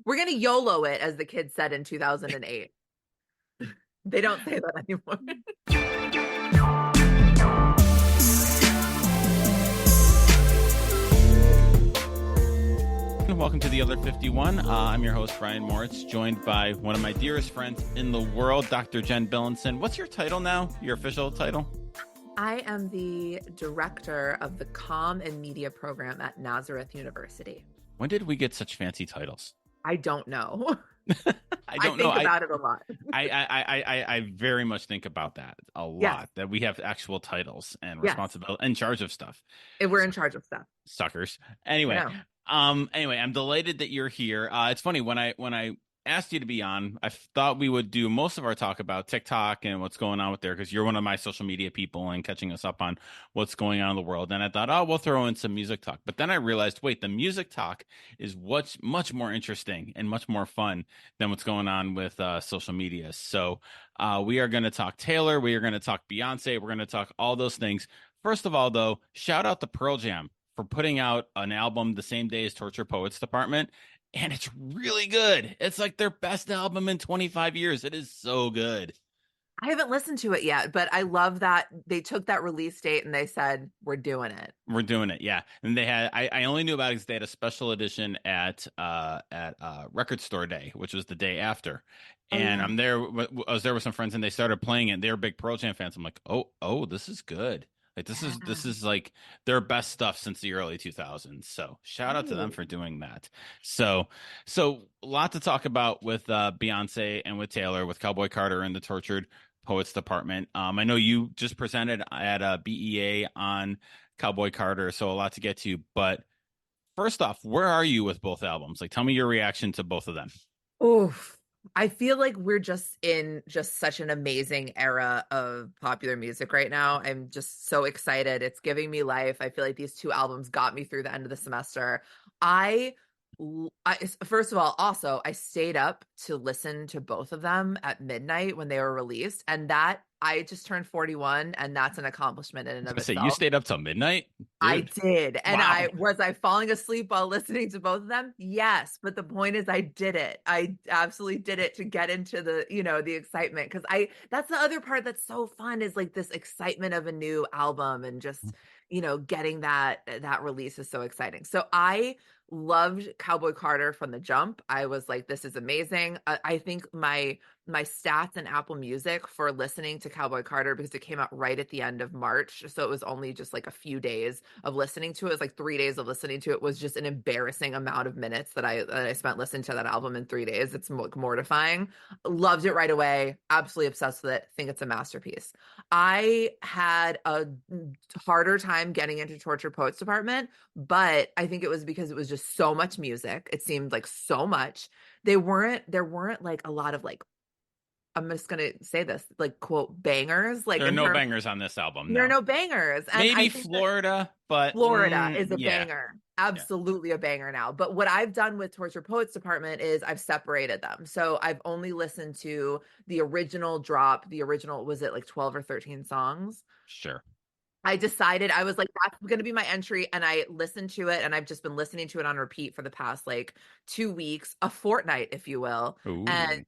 We're gonna YOLO it, as the kids said in 2008. They don't say that anymore. Welcome to the Other 51. I'm your host, Brian Moritz, joined by one of my dearest friends in the world, Dr. Jenn Billinson. What's your title now? Your official title? I am the director of the Comm and Media program at Nazareth University. When did we get such fancy titles? I don't know. I don't know. Think about it a lot. I very much think about that a lot. Yes. That we have actual titles and Yes. responsibility in charge of stuff. We're in charge of stuff. Suckers. Anyway, I'm delighted that you're here. It's funny when I asked you to be on, I thought we would do most of our talk about TikTok and what's going on with there, because you're one of my social media people and catching us up on what's going on in the world. And I thought, oh, we'll throw in some music talk. But then I realized, wait, the music talk is what's much more interesting and much more fun than what's going on with social media. So we are going to talk Taylor. We are going to talk Beyonce. We're going to talk all those things. First of all, though, shout out to Pearl Jam for putting out an album the same day as Torture Poets Department. And it's really good. It's like their best album in 25 years. It is so good. I haven't listened to it yet, but I love that they took that release date and they said, we're doing it. We're doing it. Yeah. And they had, I only knew about it because they had a special edition at Record Store Day, which was the day after. And I was there with some friends and they started playing it. They're big Pearl Jam fans. I'm like, oh, this is good. Like this is like their best stuff since the early 2000s. So shout out to them for doing that. So a lot to talk about with Beyonce and with Taylor, with Cowboy Carter and the Tortured Poets Department. I know you just presented at a BEA on Cowboy Carter, so a lot to get to. But first off, where are you with both albums? Like, tell me your reaction to both of them. Oof. I feel like we're just in such an amazing era of popular music right now. I'm just so excited. It's giving me life. I feel like these two albums got me through the end of the semester. I first of all, also, I stayed up to listen to both of them at midnight when they were released, and that I just turned 41, and that's an accomplishment in and of itself. You stayed up till midnight? Dude. I did. And wow. Was I falling asleep while listening to both of them? Yes. But the point is I did it. I absolutely did it to get into the, the excitement. Cause that's the other part that's so fun, is like this excitement of a new album, and just, getting that release is so exciting. So I loved Cowboy Carter from the jump. I was like, this is amazing. I think my stats in Apple Music for listening to Cowboy Carter, because it came out right at the end of March, so it was only just like a few days of listening to it. It was like 3 days of listening to it, was just an embarrassing amount of minutes that I spent listening to that album in 3 days. It's mortifying. Loved it right away. Absolutely obsessed with it. Think it's a masterpiece. I had a harder time getting into Torture Poets Department, but I think it was because it was just so much music. It seemed like so much. There weren't like a lot of like, I'm just going to say this, like, quote, bangers. Like, there are no bangers on this album. There are no bangers. And maybe Florida, but Florida is a banger. Absolutely a banger now. But what I've done with Torture Poets Department is I've separated them. So I've only listened to the original drop. The original, was it like 12 or 13 songs? Sure. I decided, I was like, that's going to be my entry. And I listened to it, and I've just been listening to it on repeat for the past like 2 weeks, a fortnight, if you will. Ooh. And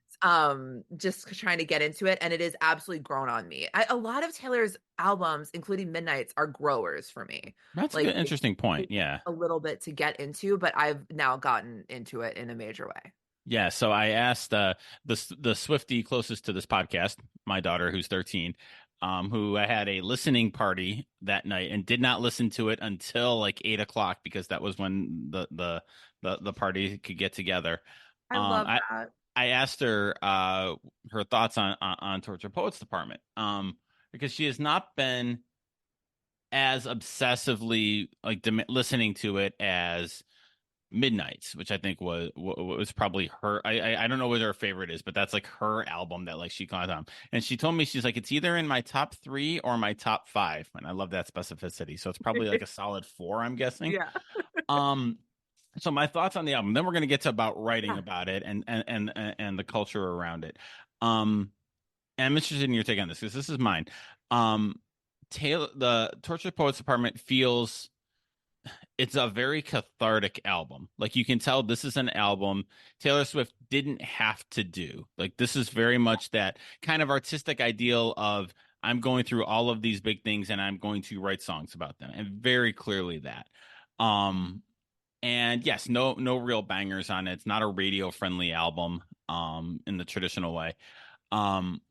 just trying to get into it. And it is absolutely grown on me. A lot of Taylor's albums, including Midnight's, are growers for me. That's like, an interesting point. Yeah. A little bit to get into, but I've now gotten into it in a major way. Yeah. So I asked the Swiftie closest to this podcast, my daughter, who's 13, who I had a listening party that night and did not listen to it until like 8 o'clock, because that was when the party could get together. I love that. I asked her her thoughts on Torture Poets Department, because she has not been as obsessively like listening to it as Midnight's, which I think was probably her. I don't know what her favorite is, but that's like her album that like she caught on. And she told me, she's like, it's either in my top 3 or my top 5, and I love that specificity. So it's probably like a solid 4, I'm guessing. Yeah. So my thoughts on the album. Then we're going to get to about writing about it and the culture around it. And I'm interested in your take on this, because this is mine. Taylor, the Torture Poets Department feels it's a very cathartic album. Like you can tell this is an album Taylor Swift didn't have to do. Like this is very much that kind of artistic ideal of I'm going through all of these big things and I'm going to write songs about them. And very clearly that. Um and yes, no real bangers on it. It's not a radio friendly album in the traditional way. Um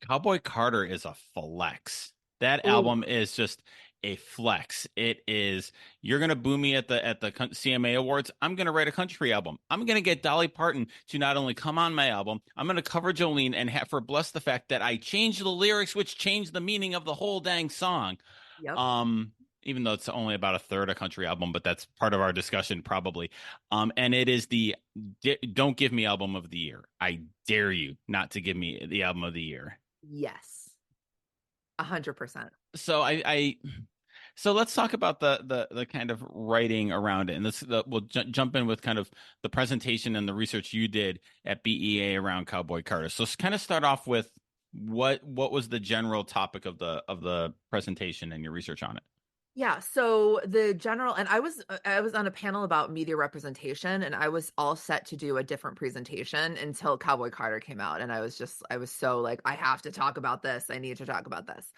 Cowboy Carter is a flex. That Ooh, album is just a flex. It is you're gonna boo me at the CMA Awards. I'm gonna write a country album. I'm gonna get Dolly Parton to not only come on my album, I'm gonna cover Jolene and have her bless the fact that I changed the lyrics, which changed the meaning of the whole dang song. yep. Um, Even though it's only about a third a country album, but that's part of our discussion probably. And it is the don't give me album of the year. I dare you not to give me the album of the year. Yes. 100%. So so let's talk about the kind of writing around it, and we'll jump in with kind of the presentation and the research you did at BEA around Cowboy Carter. So kind of start off with what was the general topic of the presentation and your research on it. Yeah, so the general and I was on a panel about media representation and I was all set to do a different presentation until Cowboy Carter came out and I was so like I have to talk about this. I need to talk about this.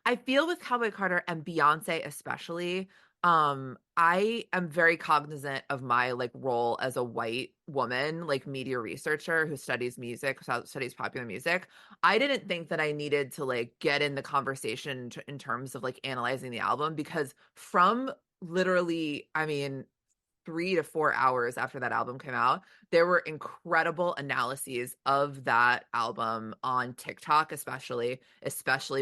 I feel with Cowboy Carter and Beyonce especially, I am very cognizant of my like role as a white woman, like media researcher who studies music, studies popular music. I didn't think that I needed to like get in the conversation in terms of like analyzing the album because from literally, I mean, 3 to 4 hours after that album came out, there were incredible analyses of that album on TikTok, especially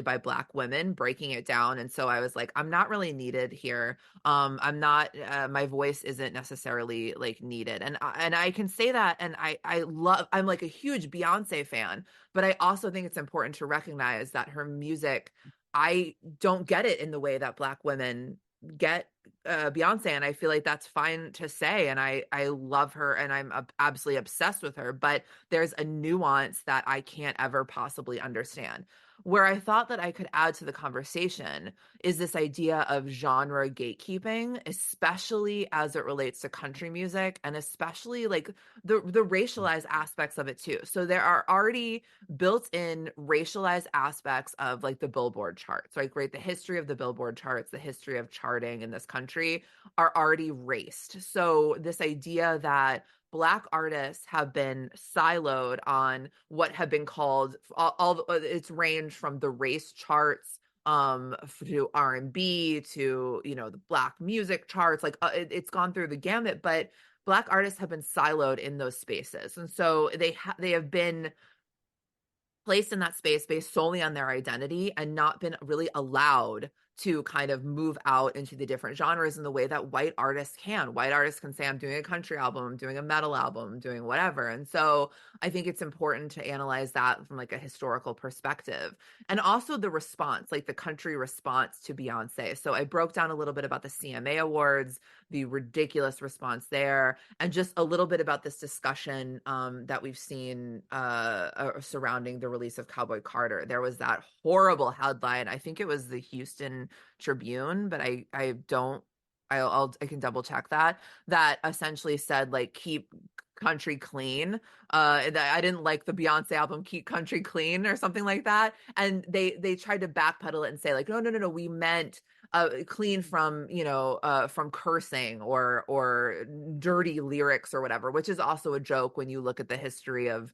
by Black women breaking it down. And so I was like, I'm not really needed here. I'm not. My voice isn't necessarily like needed, and I can say that. And I love. I'm like a huge Beyonce fan, but I also think it's important to recognize that her music. I don't get it in the way that Black women get Beyonce, and I feel like that's fine to say. And I love her, and I'm absolutely obsessed with her. But there's a nuance that I can't ever possibly understand. Where I thought that I could add to the conversation is this idea of genre gatekeeping, especially as it relates to country music, and especially like the racialized aspects of it too. So there are already built-in racialized aspects of like the Billboard charts, right? Great, the history of the Billboard charts, the history of charting in this country are already raced. So this idea that Black artists have been siloed on what have been called it's ranged from the race charts to R&B to the Black music charts, like it's gone through the gamut, but Black artists have been siloed in those spaces, and so they have been placed in that space based solely on their identity and not been really allowed to kind of move out into the different genres in the way that white artists can. White artists can say, I'm doing a country album, I'm doing a metal album, I'm doing whatever. And so I think it's important to analyze that from like a historical perspective. And also the response, like the country response to Beyonce. So I broke down a little bit about the CMA Awards, the ridiculous response there, and just a little bit about this discussion that we've seen surrounding the release of Cowboy Carter. There was that horrible headline. I think it was the Houston Tribune, but I don't. I can double check that essentially said like keep country clean. That I didn't like the Beyonce album Keep Country Clean or something like that, and they tried to backpedal it and say like no, we meant clean from from cursing or dirty lyrics or whatever, which is also a joke when you look at the history of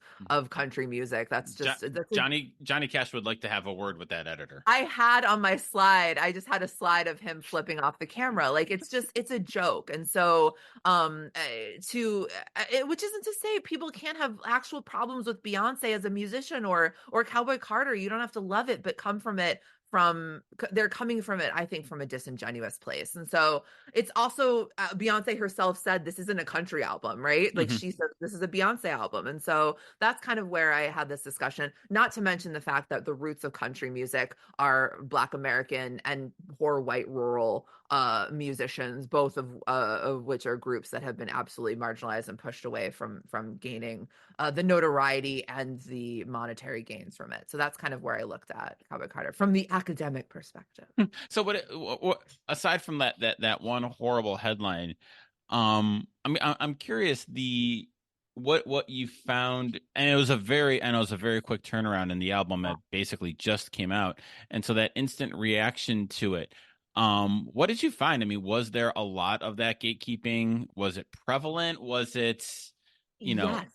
country music. That's Jo- just that's a Johnny Cash would like to have a word with that editor. I had on my slide, I just had a slide of him flipping off the camera. Like it's a joke. And so which isn't to say people can't have actual problems with Beyonce as a musician or Cowboy Carter. You don't have to love it, but they're coming from it, I think, from a disingenuous place. And so it's also Beyonce herself said this isn't a country album, right? Like Mhm. she said this is a Beyonce album. And so that's kind of where I had this discussion, not to mention the fact that the roots of country music are Black American and poor white rural musicians, both of which are groups that have been absolutely marginalized and pushed away from gaining the notoriety and the monetary gains from it. So that's kind of where I looked at Cowboy Carter from the academic perspective. So what aside from that one horrible headline, I mean, I'm curious what you found, and I know it was a very quick turnaround, and the album Yeah. that basically just came out, and so that instant reaction to it. What did you find? I mean, was there a lot of that gatekeeping? Was it prevalent? Was it, you know, Yes.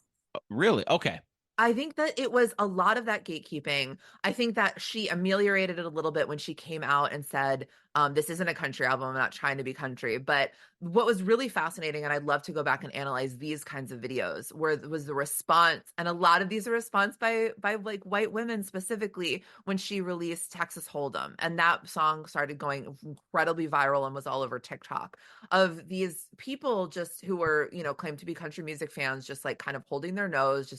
really? Okay. I think that it was a lot of that gatekeeping. I think that she ameliorated it a little bit when she came out and said, this isn't a country album. I'm not trying to be country. But what was really fascinating, and I'd love to go back and analyze these kinds of videos, where was the response, and a lot of these are response by like white women specifically when she released Texas Hold'em. And that song started going incredibly viral and was all over TikTok, of these people just who were, claimed to be country music fans, just like kind of holding their nose,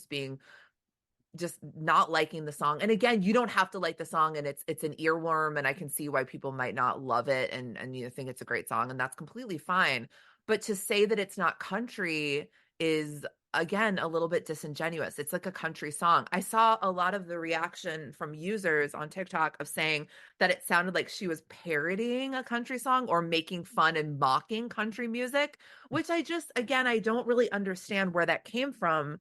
just not liking the song. And again, you don't have to like the song, and it's an earworm, and I can see why people might not love it and think it's a great song, and that's completely fine. But to say that it's not country is, again, a little bit disingenuous. It's like a country song. I saw a lot of the reaction from users on TikTok of saying that it sounded like she was parodying a country song or making fun and mocking country music, which I don't really understand where that came from,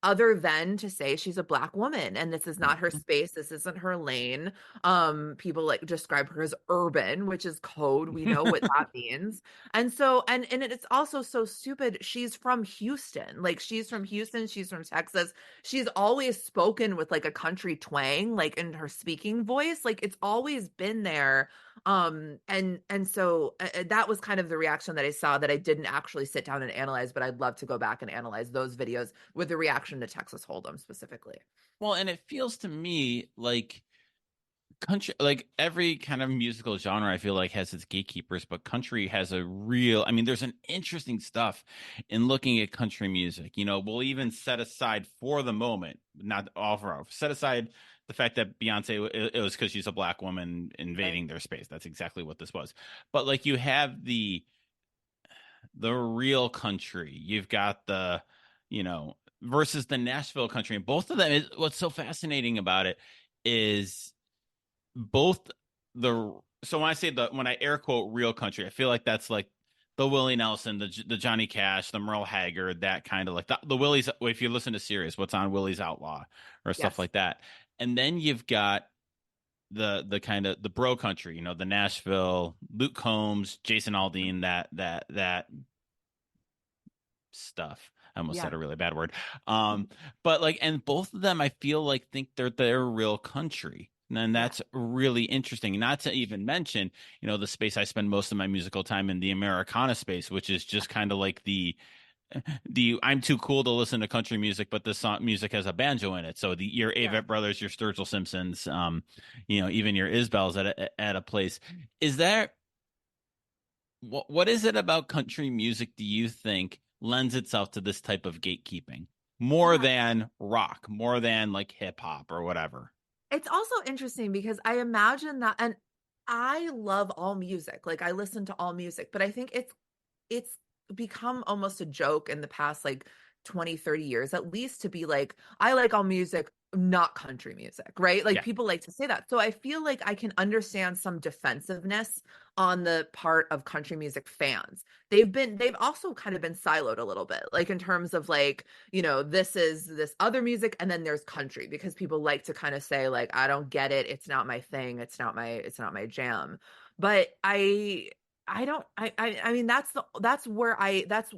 other than to say she's a black woman and this is not her space, this isn't her lane. People like describe her as urban, which is code, we know what that means. And so, and it's also so stupid. She's from Houston, like she's from Houston, she's from Texas. She's always spoken with like a country twang, like in her speaking voice, like it's always been there. And so that was kind of the reaction that I saw, that I didn't actually sit down and analyze, but I'd love to go back and analyze those videos with the reaction to Texas Hold'em specifically. Well, and it feels to me like country, like every kind of musical genre, I feel like has its gatekeepers, but country has a real, I mean, there's an interesting stuff in looking at country music. We'll even set aside for the moment, not all for set aside the fact that Beyonce, it was because she's a black woman Right. invading their space. That's exactly what this was. But like you have the real country, you've got you know, versus the Nashville country, and both of them is what's so fascinating about it is both the so when I say when I air quote real country, I feel like that's like the Willie Nelson, the Johnny Cash, the Merle Haggard, that kind of like the Willie's. If you listen to Sirius, what's on Willie's Outlaw or stuff Yes. like that, and then you've got the kind of the bro country, the Nashville, Luke Combs, Jason Aldean, that stuff. I almost Yeah. said a really bad word. But like, and both of them, I feel like think they're real country. And Yeah. that's really interesting. Not to even mention, the space I spend most of my musical time in, the Americana space, which is just kind of like the I'm too cool to listen to country music, but the song music has a banjo in it. So your Yeah. Avett Brothers, your Sturgill Simpsons, even your Isbells at a place. Is there what is it about country music, do you think, lends itself to this type of gatekeeping more Yeah. than rock, more than like hip hop or whatever? It's also interesting because I imagine that, and I love all music. Like I listen to all music, but I think it's become almost a joke in the past like 20, 30 years at least, to be like, I like all music, not country music, right? Like Yeah. people like to say that. So I feel like I can understand some defensiveness on the part of country music fans. They've also kind of been siloed a little bit, like in terms of like, this is this other music and then there's country, because people like to kind of say like, I don't get it, it's not my thing, it's not my jam. But I don't I mean that's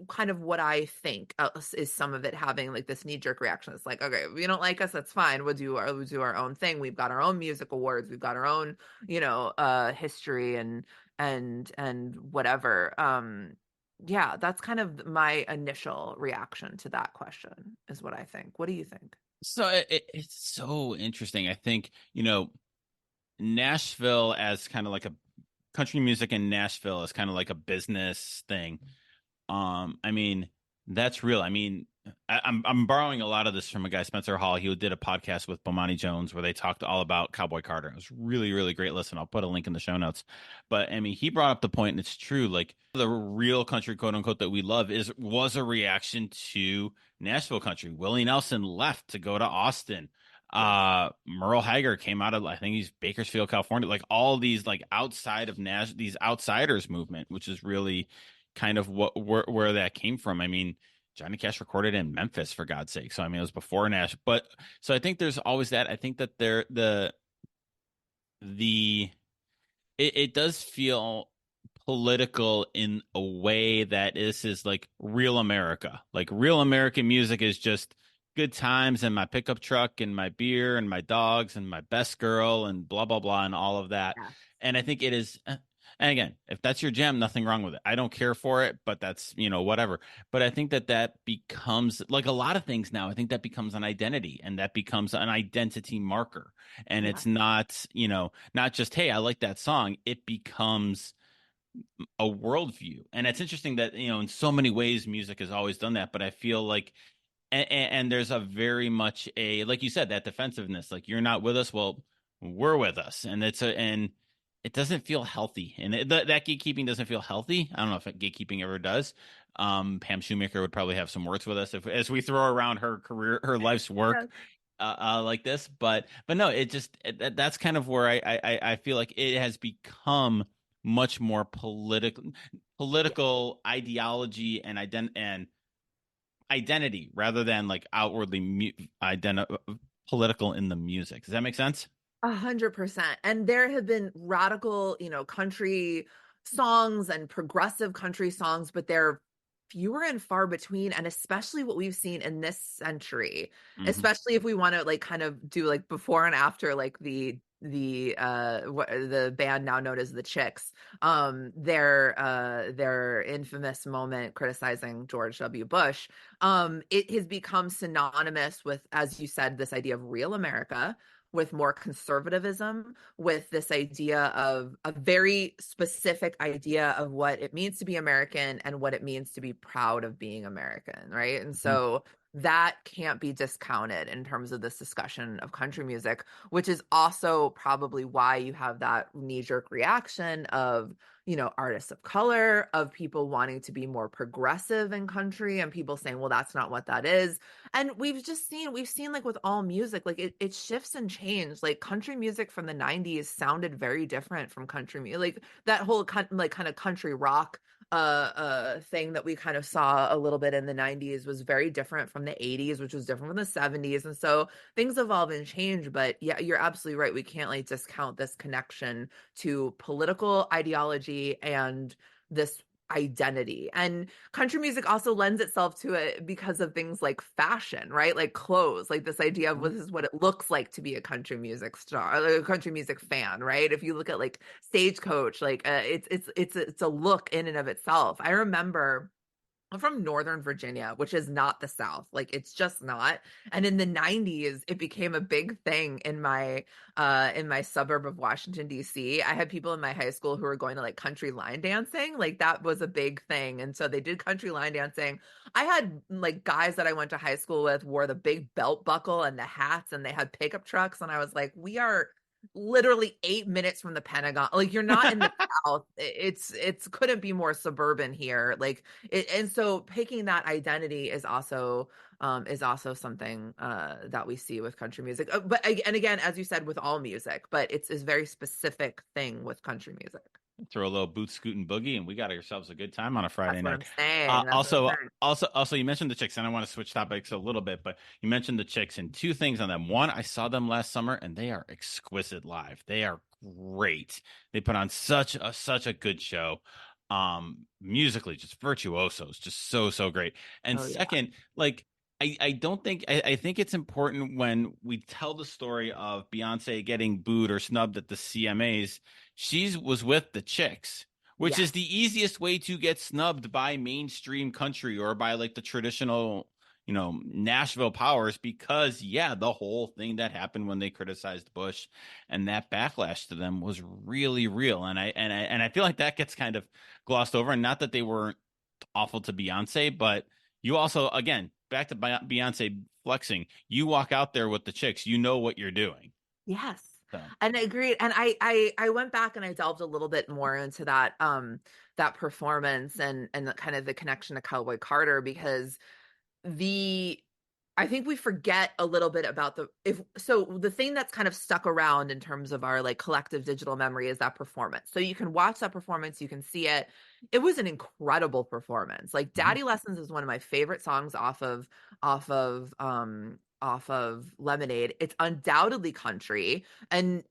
kind of what I think, is some of it having like this knee jerk reaction. It's like, okay, if you don't like us, that's fine. We'll do our own thing. We've got our own music awards. We've got our own, history and whatever. Yeah, that's kind of my initial reaction to that question, is what I think. What do you think? So it's so interesting. I think, Nashville as kind of like a country music in Nashville is kind of like a business thing. I mean, that's real. I mean, I'm borrowing a lot of this from a guy, Spencer Hall. He did a podcast with Bomani Jones where they talked all about Cowboy Carter. It was really, really great listen. I'll put a link in the show notes. But I mean, he brought up the point, and it's true. Like the real country, quote unquote, that we love was a reaction to Nashville country. Willie Nelson left to go to Austin. Yes. Merle Haggard came out of, I think he's Bakersfield, California. Like all these like outside of these outsiders movement, which is really kind of where that came from. I mean, Johnny Cash recorded in Memphis, for God's sake. So I mean, it was before Nash, but so I think there's always that. I think that the it does feel political in a way that this is like real America. Like real American music is just good times and my pickup truck and my beer and my dogs and my best girl and blah blah blah and all of that. Yeah. And I think it is. And again, if that's your jam, nothing wrong with it. I don't care for it, but that's, whatever. But I think that becomes like a lot of things now. I think that becomes an identity and that becomes an identity marker. And Yeah. it's not, not just, hey, I like that song. It becomes a worldview. And it's interesting that, in so many ways, music has always done that. But I feel like, and there's a very much like you said, that defensiveness, like you're not with us. Well, we're with us. And and it doesn't feel healthy. And that gatekeeping doesn't feel healthy. I don't know if gatekeeping ever does. Pam Shoemaker would probably have some words with us as we throw around her career, her life's work, Yes. like this. But no, that's kind of where I feel like it has become much more Yeah. political ideology and identity rather than like outwardly political in the music. Does that make sense? 100%. And there have been radical, country songs and progressive country songs, but they're fewer and far between. And especially what we've seen in this century, Hmm. especially if we want to like kind of do like before and after, like the band now known as the Chicks, their infamous moment criticizing George W. Bush. It has become synonymous with, as you said, this idea of real America, with more conservatism, with this idea of a very specific idea of what it means to be American and what it means to be proud of being American, right? And Hmm. so that can't be discounted in terms of this discussion of country music, which is also probably why you have that knee-jerk reaction of, artists of color, of people wanting to be more progressive in country, and people saying, well, that's not what that is. And we've seen like with all music, like it shifts and changes. Like country music from the 90s sounded very different from country music. Like that whole like kind of country rock thing that we kind of saw a little bit in the 90s was very different from the 80s, which was different from the 70s. And so things evolve and change, but yeah, you're absolutely right. We can't like discount this connection to political ideology and this identity. And country music also lends itself to it because of things like fashion, right? Like clothes, like this idea of this is what it looks like to be a country music star, like a country music fan, right? If you look at like Stagecoach, like it's a look in and of itself. I remember I'm from Northern Virginia, which is not the South. Like it's just not. And in the 90s, it became a big thing in my suburb of Washington, D.C. I had people in my high school who were going to like country line dancing. Like that was a big thing. And so they did country line dancing. I had like guys that I went to high school with wore the big belt buckle and the hats, and they had pickup trucks. And I was like, we are literally 8 minutes from the Pentagon. Like you're not in the South. It's couldn't be more suburban here. Like and so picking that identity is also something that we see with country music. But and again, as you said, with all music, but it's a very specific thing with country music. Throw a little boot scooting boogie, and we got ourselves a good time on a Friday That's what night. I'm saying. That's what I'm saying. Also, you mentioned the Chicks, and I want to switch topics a little bit, but you mentioned the Chicks, and two things on them. One, I saw them last summer, and they are exquisite live. They are great. They put on such a good show. Musically, just virtuosos, just so great. And Oh yeah. second, like I don't think I think it's important when we tell the story of Beyonce getting booed or snubbed at the CMAs. She was with the Chicks, which is Yes. the easiest way to get snubbed by mainstream country or by like the traditional, Nashville powers, because yeah, the whole thing that happened when they criticized Bush and that backlash to them was really real. And I feel like that gets kind of glossed over. And not that they weren't awful to Beyonce, but you also, again, back to Beyonce flexing. You walk out there with the chicks, you know what you're doing. Yes. So And I agreed. And I went back and I delved a little bit more into that performance and the, kind of the connection to Cowboy Carter, because the I think we forget a little bit about the thing that's kind of stuck around in terms of our like collective digital memory is that performance. So you can watch that performance, you can see it. It was an incredible performance. Like mhm. Daddy Lessons is one of my favorite songs off of Lemonade. It's undoubtedly country, and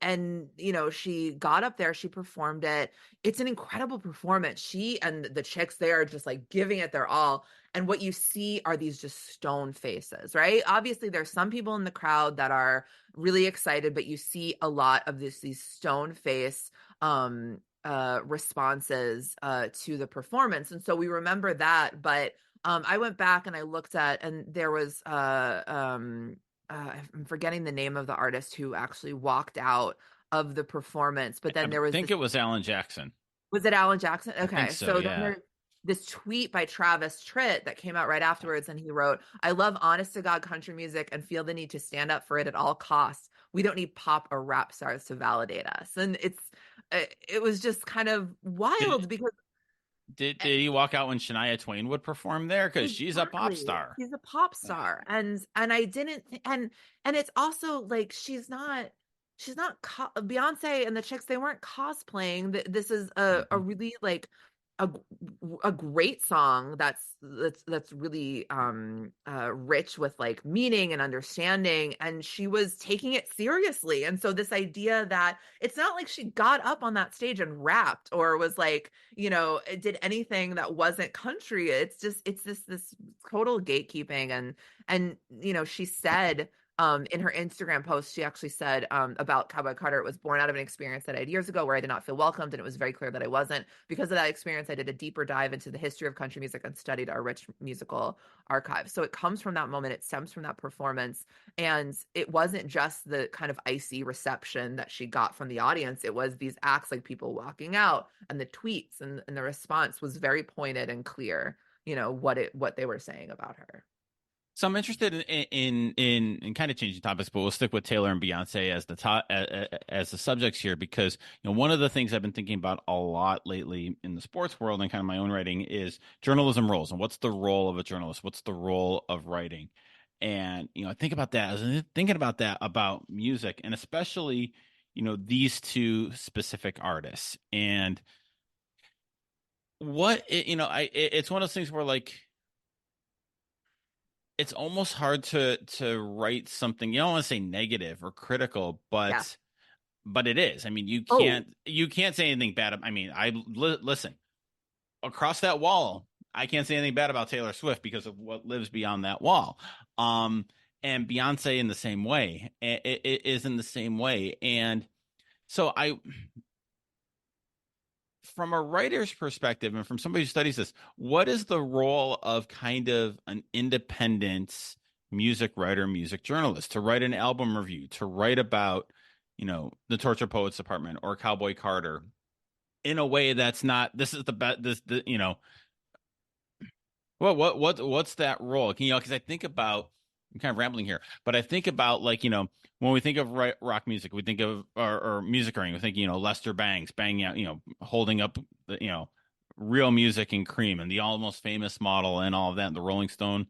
she got up there, she performed it. It's an incredible performance. She and the chicks, they are just like giving it their all. And what you see are these just stone faces, right? Obviously, there's some people in the crowd that are really excited, but you see a lot of these stone face responses to the performance. And so we remember that. But I went back and I looked at, and there was I'm forgetting the name of the artist who actually walked out of the performance. But I then there was think this, it was Alan Jackson. was it Alan Jackson? I think Okay. so, So then yeah. there's this tweet by Travis Tritt that came out right afterwards, and he wrote, I love honest to God country music and feel the need to stand up for it at all costs. We don't need pop or rap stars to validate us. And it was just kind of Did wild because did he walk out when Shania Twain would perform there? Because she's a pop exactly. star. She's a pop star. And I didn't and it's also like Beyonce and the chicks, they weren't cosplaying. This is a Mhm. really like a a great song that's really rich with like meaning and understanding, and she was taking it seriously. And so this idea that it's not like she got up on that stage and rapped or was like, it did anything that wasn't country. It's this total gatekeeping. And she said in her Instagram post, she actually said about Cowboy Carter, it was born out of an experience that I had years ago where I did not feel welcomed, and it was very clear that I wasn't. Because of that experience, I did a deeper dive into the history of country music and studied our rich musical archive. So it comes from that moment, it stems from that performance, and it wasn't just the kind of icy reception that she got from the audience. It was these acts, like people walking out, and the tweets, and the response was very pointed and clear, what they were saying about her. So I'm interested in kind of changing topics, but we'll stick with Taylor and Beyonce as the top as the subjects here, because one of the things I've been thinking about a lot lately in the sports world and kind of my own writing is journalism roles, and what's the role of a journalist, what's the role of writing, and I think about that. I was thinking about that about music, and especially these two specific artists, and it's one of those things where like it's almost hard to write something. You don't want to say negative or critical, Yeah. but it is. I mean, Oh, you can't say anything bad. I mean, listen, across that wall, I can't say anything bad about Taylor Swift because of what lives beyond that wall. Um, and Beyonce in the same way, it is in the same way. And so from a writer's perspective and from somebody who studies this, what is the role of kind of an independent music writer, music journalist to write an album review, to write about, the Torture Poets Department or Cowboy Carter in a way that's not, this is the best, what's that role? Because I think about, I'm kind of rambling here, but I think about like, when we think of rock music, we think of or music writing, we think, Lester Bangs banging out, holding up the, real music and Cream and the Almost Famous model and all of that, the Rolling Stone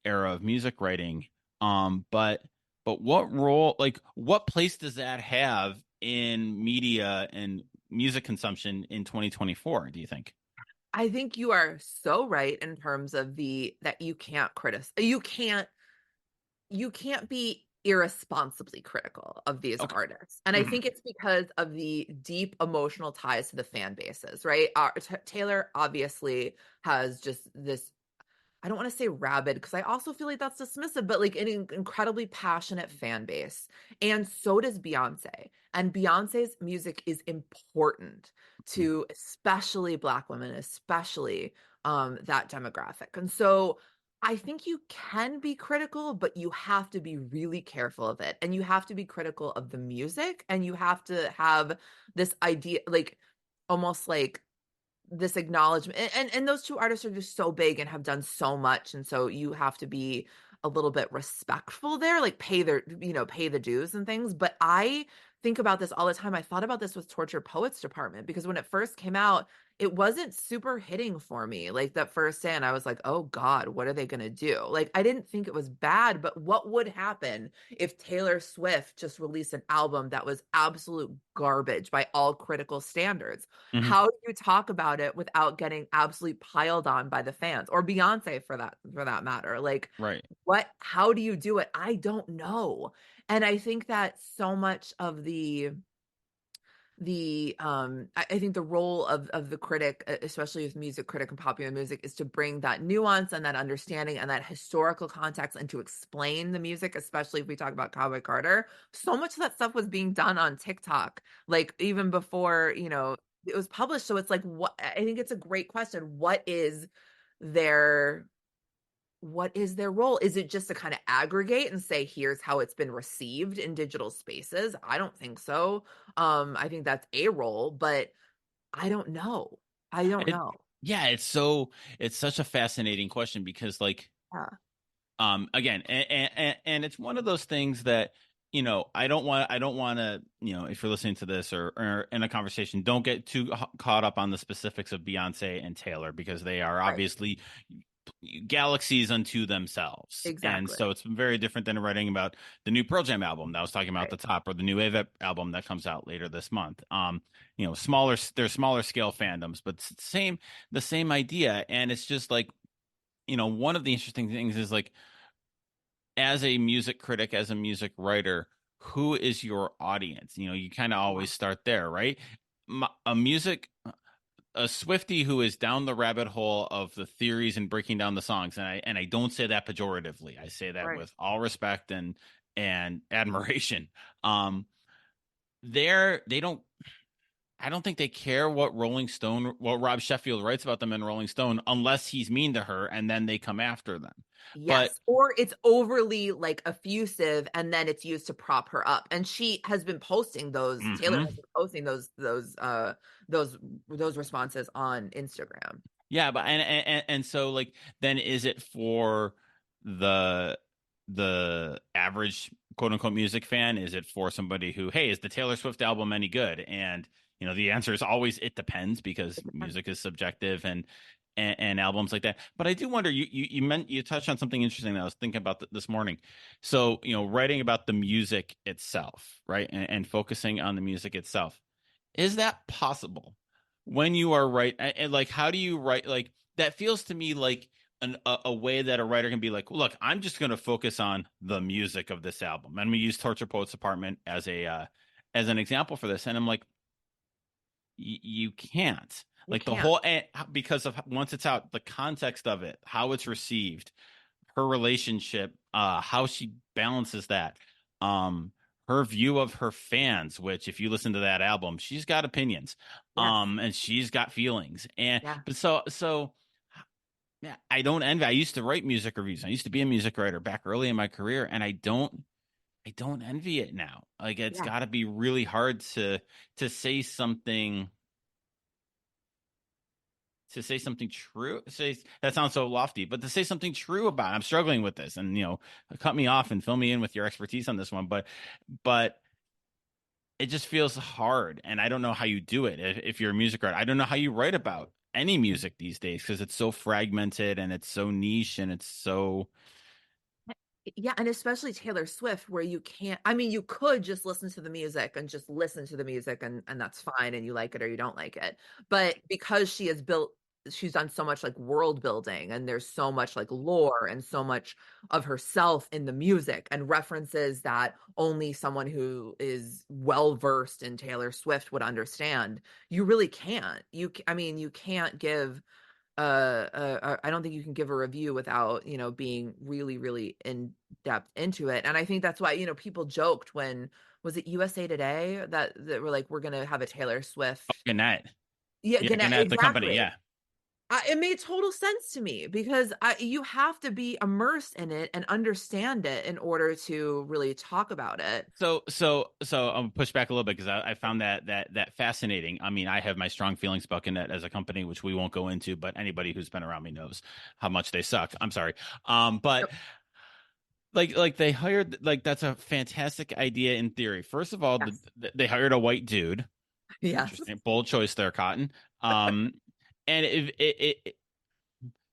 era of music writing. But what role, like, what place does that have in media and music consumption in 2024? Do you think? I think you are so right in terms of the that you can't criticize. You can't be irresponsibly critical of these Okay. artists. And I Mhm. think it's because of the deep emotional ties to the fan bases, right? Taylor obviously has just this, I don't want to say rabid because I also feel like that's dismissive, but like an incredibly passionate fan base. And so does Beyonce. And Beyonce's music is important to especially Black women, especially that demographic. And so I think you can be critical, but you have to be really careful of it. And you have to be critical of the music, and you have to have this idea, like almost like this acknowledgement, and those two artists are just so big and have done so much, and so you have to be a little bit respectful there, like pay their, pay the dues and things. But I think about this all the time. I thought about this with Tortured Poets Department, because when it first came out, it wasn't super hitting for me. Like that first day, and I was like, oh God, what are they gonna do? Like, I didn't think it was bad, but what would happen if Taylor Swift just released an album that was absolute garbage by all critical standards? Mhm. How do you talk about it without getting absolutely piled on by the fans, or Beyonce for that matter? Like, Right. how do you do it? I don't know. And I think that so much of I think the role of the critic, especially with music critic and popular music, is to bring that nuance and that understanding and that historical context, and to explain the music, especially if we talk about Cowboy Carter. So much of that stuff was being done on TikTok, like even before, it was published. So it's like, what, I think it's a great question. Their what is their role? Is it just to kind of aggregate and say, here's how it's been received in digital spaces? I don't think so. I think that's a role, but I don't know. I don't It, know. yeah, it's such a fascinating question because like Yeah. again, and it's one of those things that I don't want to, if you're listening to this or in a conversation, don't get too caught up on the specifics of Beyonce and Taylor, because they are Right. obviously galaxies unto themselves. And Exactly. so it's very different than writing about the new Pearl Jam album that I was talking about at Right. the top, or the new Ava album that comes out later this month. Smaller, they're smaller scale fandoms, but it's the same idea. And it's just like, one of the interesting things is like, as a music critic, as a music writer, who is your audience? You kind of Yeah. always start there, right? A Swiftie who is down the rabbit hole of the theories and breaking down the songs, and I don't say that pejoratively. I say that Right. with all respect and admiration. Um, they don't. I don't think they care what Rob Sheffield writes about them in Rolling Stone, unless he's mean to her, and then they come after them. But Yes, or it's overly, like, effusive, and then it's used to prop her up, and she has been posting those Taylor mhm. has been posting those those responses on Instagram. Yeah, but and so like, then is it for the the average quote unquote music fan? Is it for somebody who, hey, is the Taylor Swift album any good? And the answer is always it depends, because It depends. music is subjective, and albums like that. But I do wonder, you touched on something interesting that I was thinking about this morning. So, writing about the music itself, right? And focusing on the music itself. Is that possible when you are and like, how do you write? Like, that feels to me like a way that a writer can be like, look, I'm just going to focus on the music of this album. And we use Torture Poets Apartment as an example for this. And I'm like, you can't. You Like, the can't. whole, because of once it's out, the context of it, how it's received, her relationship, how she balances that, um, her view of her fans, which if you listen to that album, she's got opinions, Yes. and she's got feelings, and Yeah. but so yeah, I don't envy. I used to write music reviews. I used to be a music writer back early in my career, and I don't envy it now. Like, it's Yeah. got to be really hard to say something true. Say that sounds so lofty, but to say something true about it, I'm struggling with this, and cut me off and fill me in with your expertise on this one. But it just feels hard, and I don't know how you do it. If you're a music writer, I don't know how you write about any music these days, because it's so fragmented and it's so niche and it's so. Yeah, and especially Taylor Swift, where you can't, I mean, you could just listen to the music and just listen to the music, and that's fine, and you like it or you don't like it. But because she's done so much like world building, and there's so much like lore and so much of herself in the music, and references that only someone who is well versed in Taylor Swift would understand. You really can't. I mean, you can't give I don't think you can give a review without, being really, really in depth into it. And I think that's why, people joked when, was it USA Today that were like, we're gonna have a Taylor Swift. Gannett. Yeah, Yeah, Gannett, the company. exactly. Yeah. It made total sense to me because you have to be immersed in it and understand it in order to really talk about it. So I'll push back a little bit because I found that fascinating. I mean, I have my strong feelings about Gannett as a company, which we won't go into, but anybody who's been around me knows how much they suck. I'm sorry. But Yep. like they hired, like that's a fantastic idea in theory. First of all, Yes. they hired a white dude. Yes. Interesting, bold choice there, Cotton. Um, and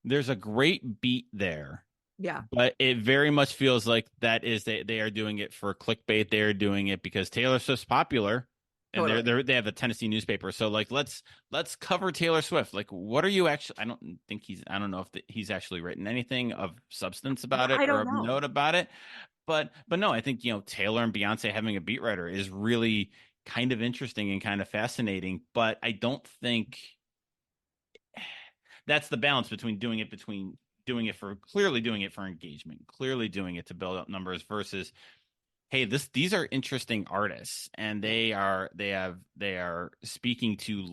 there's a great beat there, Yeah. but it very much feels like that is they are doing it for clickbait. They are doing it because Taylor Swift's popular, and Totally. they have a Tennessee newspaper. So like let's cover Taylor Swift. Like what are you actually? I don't know if he's actually written anything of substance about it I or don't of know. note about it. But no, I think Taylor and Beyonce having a beat writer is really kind of interesting and kind of fascinating. But I don't think that's the balance between doing it for clearly doing it for engagement, clearly doing it to build up numbers versus hey, these are interesting artists and Yeah. they are speaking to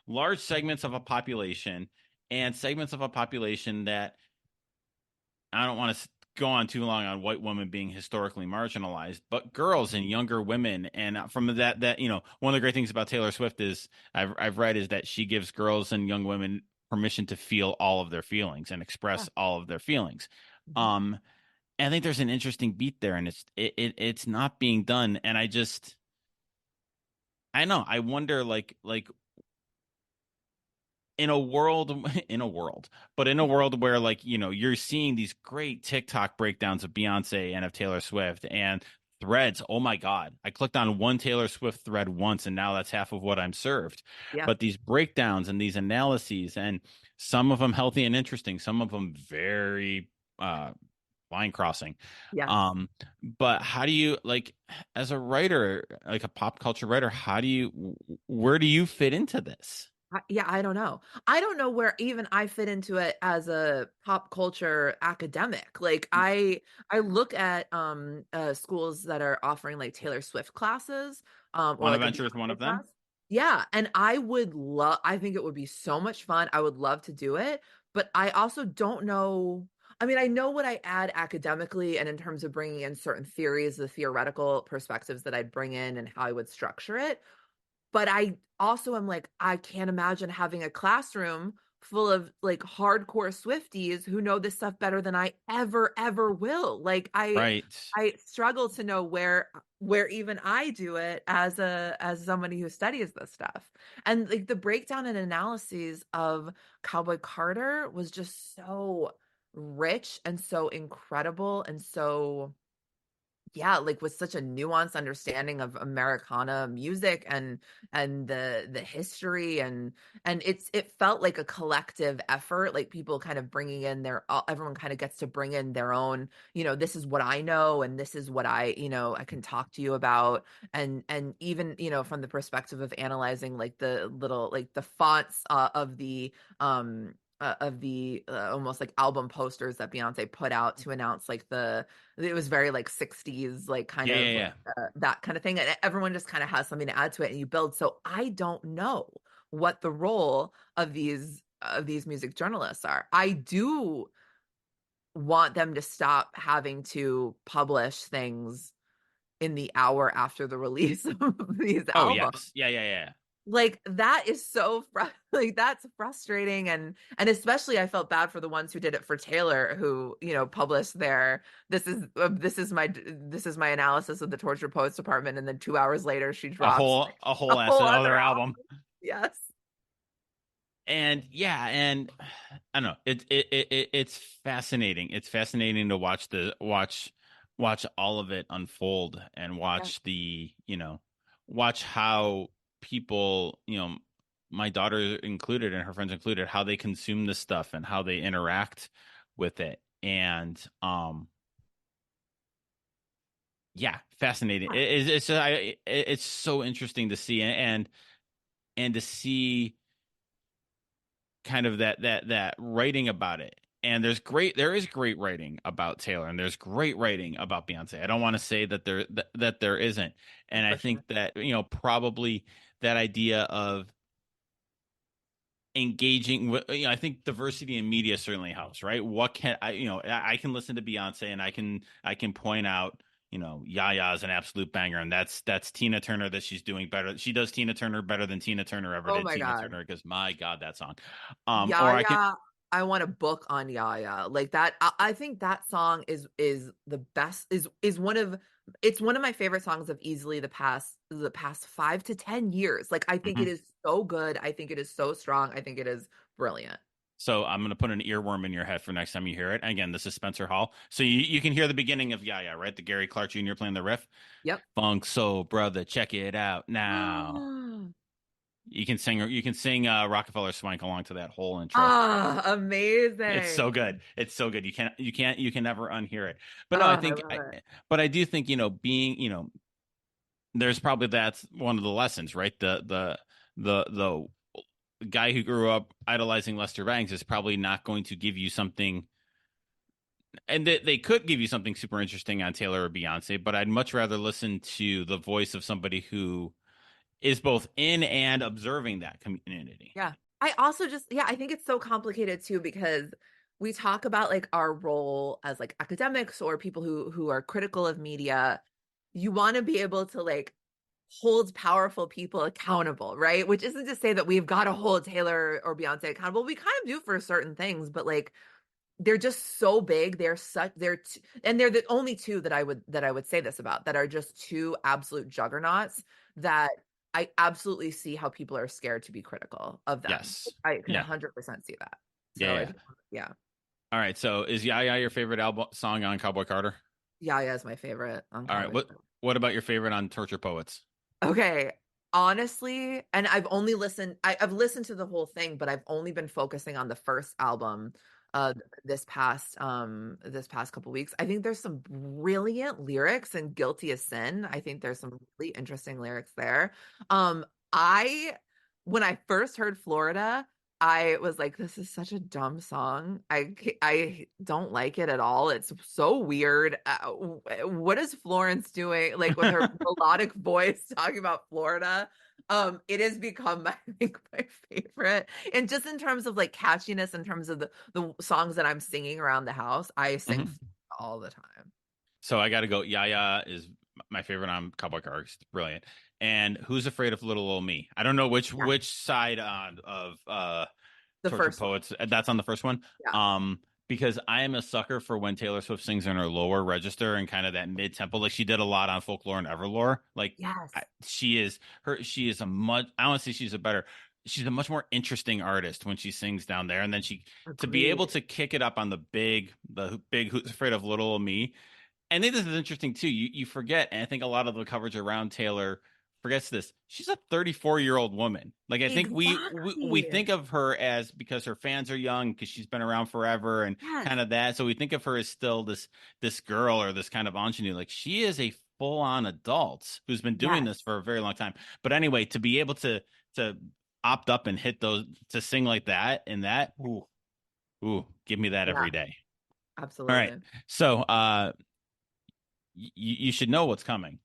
large segments of a population and segments of a population that I don't want to go on too long on white women being historically marginalized, but girls and younger women. And from that one of the great things about Taylor Swift is I've read is that she gives girls and young women permission to feel all of their feelings and Yeah. express all of their feelings. Mhm. Um, and I think there's an interesting beat there, and it's not being done. And I know I wonder in a world in a world where like you're seeing these great TikTok breakdowns of Beyonce and of Taylor Swift and threads. Oh my God, I clicked on one Taylor Swift thread once and now that's half of what I'm served. Yeah. But these breakdowns and these analyses, and some of them healthy and interesting, some of them very line crossing. Yes. um but how do you, like, as a writer, like a pop culture writer, where do you fit into this? Yeah, I don't know. I don't know where even I fit into it as a pop culture academic. Like I look at schools that are offering like Taylor Swift classes or like a Bonaventure is one of Beyonce them. class. Yeah, and I think it would be so much fun. I would love to do it, but I also don't know. I mean, I know what I add academically and in terms of bringing in certain theories, the theoretical perspectives that I'd bring in and how I would structure it. But I also am like, I can't imagine having a classroom full of like hardcore Swifties who know this stuff better than I ever will. Like Right. I struggle to know where even I do it as somebody who studies this stuff. And like the breakdown and analyses of Cowboy Carter was just so rich and so incredible and so yeah, like with such a nuanced understanding of Americana music and the history and it felt like a collective effort, like people kind of bringing in everyone kind of gets to bring in their own, this is what I know and this is what I can talk to you about and even, from the perspective of analyzing like the little like the fonts of the almost like album posters that Beyonce put out to announce like it was very like 60s like kind Yeah, yeah, of like yeah. that kind of thing and everyone just kind of has something to add to it and you build. So I don't know what the role of these music journalists are. I do want them to stop having to publish things in the hour after the release of these Oh, albums. yes. Yeah, yeah, yeah. Like that is so like that's frustrating and especially I felt bad for the ones who did it for Taylor who published their this is my analysis of the Torture Poets Department and then 2 hours later she A drops whole like a a whole whole asset other other album. album. Yes. And yeah, and I don't know. It's fascinating. It's fascinating to watch all of it unfold and Yeah. watch how people, my daughter included and her friends included, how they consume this stuff and how they interact with it. And yeah, fascinating. It's so interesting to see, and to see kind of that writing about it. And there is great writing about Taylor, and there's great writing about Beyonce. I don't want to say that there isn't. And I For sure. think that probably that idea of engaging with, I think diversity in media certainly helps, right? What can I, I can listen to Beyonce and I can point out, Yaya is an absolute banger, and that's Tina Turner, that she's doing better. She does Tina Turner better than Tina Turner ever Oh did my Tina God. Turner, because my God, that song. Or I can Yaya, I want a book on Yaya. Like that, I think that song is the best, is one of, it's one of my favorite songs of easily the past 5 to 10 years. Like I think it Mhm. is so good. I think it is so strong. I think it is brilliant. So I'm going to put an earworm in your head for next time you hear it. Again, this is Spencer Hall. So you can hear the beginning of Yeah, right? The Gary Clark Jr. playing the riff. Yep. Funk Soul Brother, check it out now. You can sing Rockefeller Swank along to that whole intro. Ah, It's so amazing. good. It's so good. You can never unhear it. But no, I Ah, I think love it. but I do think, being, there's probably, that's one of the lessons, right? The guy who grew up idolizing Lester Bangs is probably not going to give you something, and they could give you something super interesting on Taylor or Beyonce, but I'd much rather listen to the voice of somebody who is both in and observing that community. Yeah. I also just, yeah, I think it's so complicated too because we talk about like our role as like academics or people who are critical of media. You want to be able to like hold powerful people accountable, right? Which isn't to say that we've got to hold Taylor or Beyonce accountable. We kind of do for certain things, but like they're just so big. And they're the only two that I would say this about, that are just two absolute juggernauts that I absolutely see how people are scared to be critical of them. Yes. I can Yeah. 100% see that. Yeah. So Yeah. yeah, All right. So is Yaya your favorite album song on Cowboy Carter? Yaya is my favorite on All right. Cowboy. What about your favorite on Torture Poets? Okay. Honestly, and I've listened to the whole thing, but I've only been focusing on the first album uh this past couple weeks. I think there's some brilliant lyrics in Guilty as Sin. I think there's some really interesting lyrics there. Um I when I first heard Florida, I was like, this is such a dumb song. I don't like it at all. It's so weird. What is Florence doing, like with her melodic voice talking about Florida? It has become, I think, my favorite. And just in terms of like catchiness, in terms of the songs that I'm singing around the house, I sing Hmm. Florida all the time. So I got to go. Yaya is my favorite on Cowboy Carter. It's brilliant. And Who's Afraid of Little Old Me? I don't know which Yeah, which side of the Tortured first one. Poets. That's on the first one. Yeah. Because I am a sucker for when Taylor Swift sings in her lower register and kind of that mid tempo. Like she did a lot on Folklore and Everlore. Like Yes. she is a much. I want to say she's a much more interesting artist when she sings down there. And then to be able Agreed. to kick it up on the big Who's Afraid of Little Old Me. I think this is interesting too. You forget, and I think a lot of the coverage around Taylor forgets this. She's a 34-year-old woman. Like I think we Exactly. think of her as, because her fans are young, because she's been around forever and Yes. kind of that. So we think of her as still this girl or this kind of ingenue. Like she is a full-on adult who's been doing Yes. this for a very long time. But anyway, to be able to opt up and hit those, to sing like that, and that, give me that Yeah, every day. All right. absolutely. So you should know what's coming.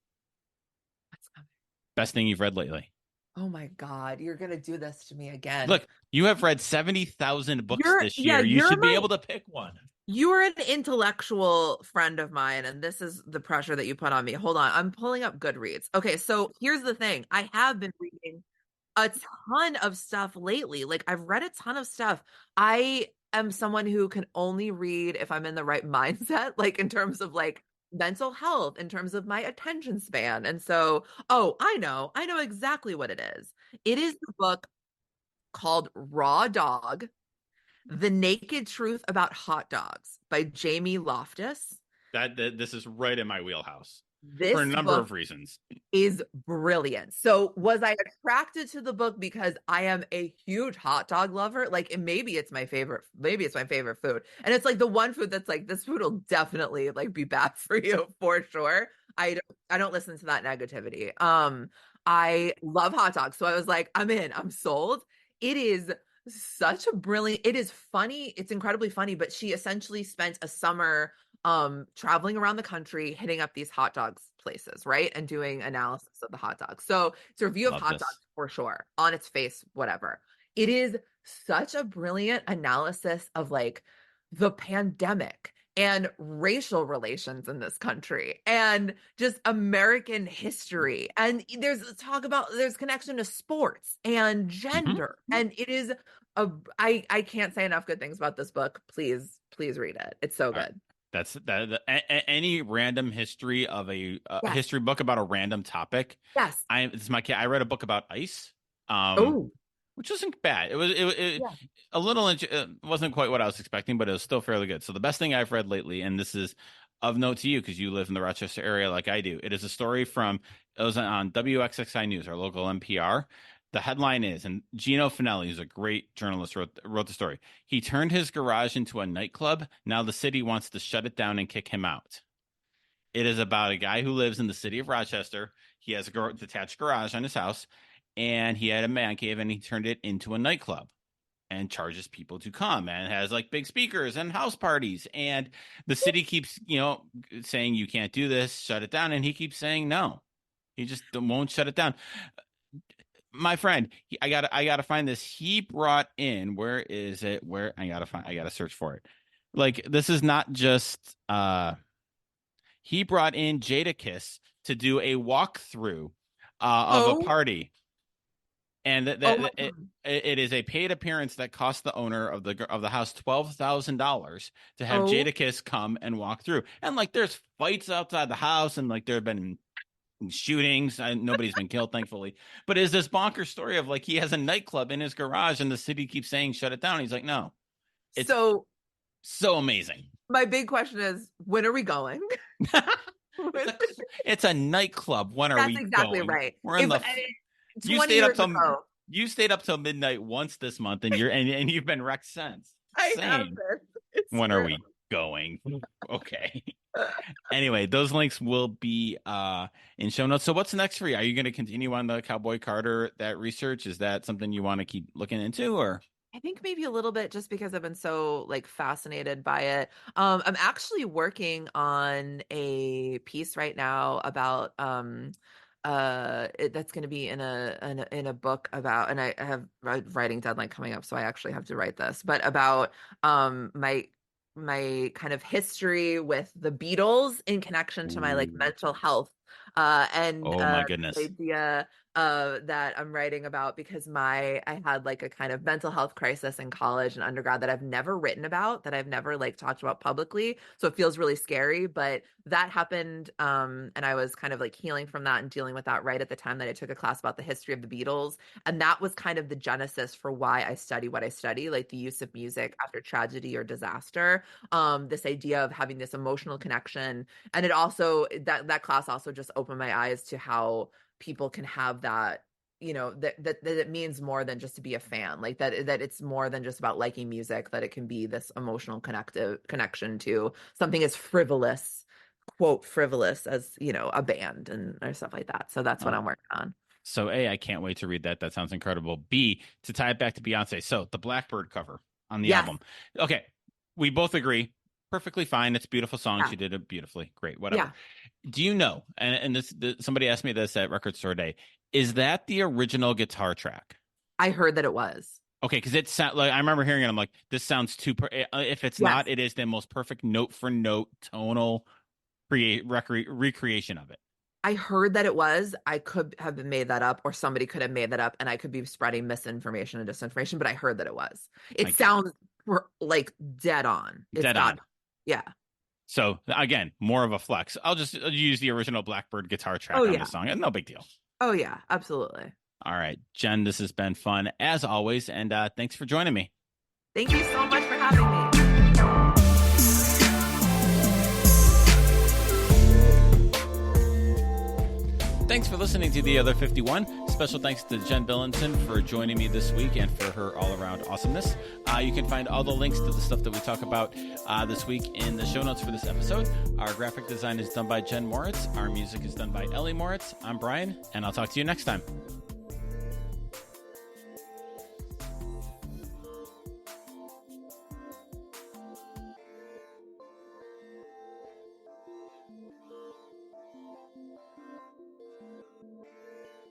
What's coming? Best thing you've read lately. Oh my God, you're gonna do this to me again. Look, you have read 70,000 books You're, this yeah, year. You should be able to pick one. you're an intellectual friend of mine, and this is the pressure that you put on me. Hold on, I'm pulling up Goodreads. Okay, so here's the thing. I have been reading a ton of stuff lately. Like I've read a ton of stuff. I am someone who can only read if I'm in the right mindset, like in terms of like mental health, in terms of my attention span. And so, oh, I know exactly what it is. It is the book called Raw Dog: The Naked Truth About Hot Dogs by Jamie Loftus. That this is right in my wheelhouse for a This number book of reasons. is brilliant. So, was I attracted to the book because I am a huge hot dog lover? Like, and maybe it's my favorite food. And it's like the one food that's like, this food will definitely like be bad for you for sure. I don't listen to that negativity. I love hot dogs. So I was like, I'm in, I'm sold. It is such a brilliant, it is funny, it's incredibly funny, but she essentially spent a summer traveling around the country hitting up these hot dogs places, right, and doing analysis of the hot dogs. So it's a review of Love hot dogs this. for sure, on its face, whatever. It is such a brilliant analysis of like the pandemic and racial relations in this country and just American history. And there's connection to sports and gender. Mm-hmm. And it is I can't say enough good things about this book. Please, please read it. It's so All right. good. That's any random history of a Yes. history book about a random topic. Yes. It's my kid. I read a book about ice. Oh, Which wasn't bad. It yeah. a little it wasn't quite what I was expecting, but it was still fairly good. So the best thing I've read lately, and this is of note to you because you live in the Rochester area like I do. It is a story it was on WXXI News, our local NPR. The headline is, and Gino Finelli, who's a great journalist, wrote the story. He turned his garage into a nightclub. Now the city wants to shut it down and kick him out. It is about a guy who lives in the city of Rochester. He has a detached garage on his house, and he had a man cave, and he turned it into a nightclub and charges people to come, and has like big speakers and house parties. And the city keeps, saying you can't do this, shut it down, and he keeps saying no. He just won't shut it down. My friend, I gotta find this. He brought in, where is it? Where I gotta search for it. Like, this is not just he brought in Jadakiss to do a walkthrough of a party. And it is a paid appearance that cost the owner of the house $12,000 to have Jadakiss come and walk through. And like, there's fights outside the house, and like there have been shootings, and nobody's been killed, thankfully. But is this bonkers story of like, he has a nightclub in his garage, and the city keeps saying shut it down. He's like, no. It's so amazing. My big question is, when are we going? It's a nightclub. When are we going? That's exactly right. We're in You stayed up till midnight once this month, and you've been wrecked since. I have this. When are we going? Okay. Anyway, those links will be in show notes. So what's next for you? Are you going to continue on the Cowboy Carter, that research? Is that something you want to keep looking into, or? I think maybe a little bit, just because I've been so like fascinated by it. I'm actually working on a piece right now about that's going to be in a book about, and I have a writing deadline coming up, so I actually have to write this, but about my kind of history with the Beatles in connection to my like mental health and oh my goodness, idea that I'm writing about, because I had like a kind of mental health crisis in college and undergrad that I've never written about, that I've never like talked about publicly. So it feels really scary, but that happened. And I was kind of like healing from that and dealing with that right at the time that I took a class about the history of the Beatles. And that was kind of the genesis for why I study what I study, like the use of music after tragedy or disaster. This idea of having this emotional connection. And it also, that class also just opened my eyes to how people can have that, that it means more than just to be a fan, like that it's more than just about liking music, that it can be this emotional connection to something as frivolous, quote frivolous, as a band or stuff like that. So that's what I'm working on. So A, I can't wait to read that. That sounds incredible. B, to tie it back to Beyonce. So the Blackbird cover on the album. Okay. We both agree. Perfectly fine. It's a beautiful song. Yeah. She did it beautifully. Great. Whatever. Yeah. Do you know, and somebody asked me this at Record Store Day, is that the original guitar track? I heard that it was. Okay, because it sound like, I remember hearing it. I'm like, this sounds too. If it's not, it is the most perfect note for note tonal recreation of it. I heard that it was. I could have made that up, or somebody could have made that up, and I could be spreading misinformation and disinformation. But I heard that it was. It sounds like dead on. It's dead on. Yeah. So again, more of a flex. I'll just use the original Blackbird guitar track on the song. No big deal. Oh yeah, absolutely. All right, Jen, this has been fun as always, and thanks for joining me. Thank you so much for having me. Thanks for listening to The Other 51. Special thanks to Jenn Billinson for joining me this week and for her all-around awesomeness. You can find all the links to the stuff that we talk about this week in the show notes for this episode. Our graphic design is done by Jen Moritz. Our music is done by Ellie Moritz. I'm Brian, and I'll talk to you next time.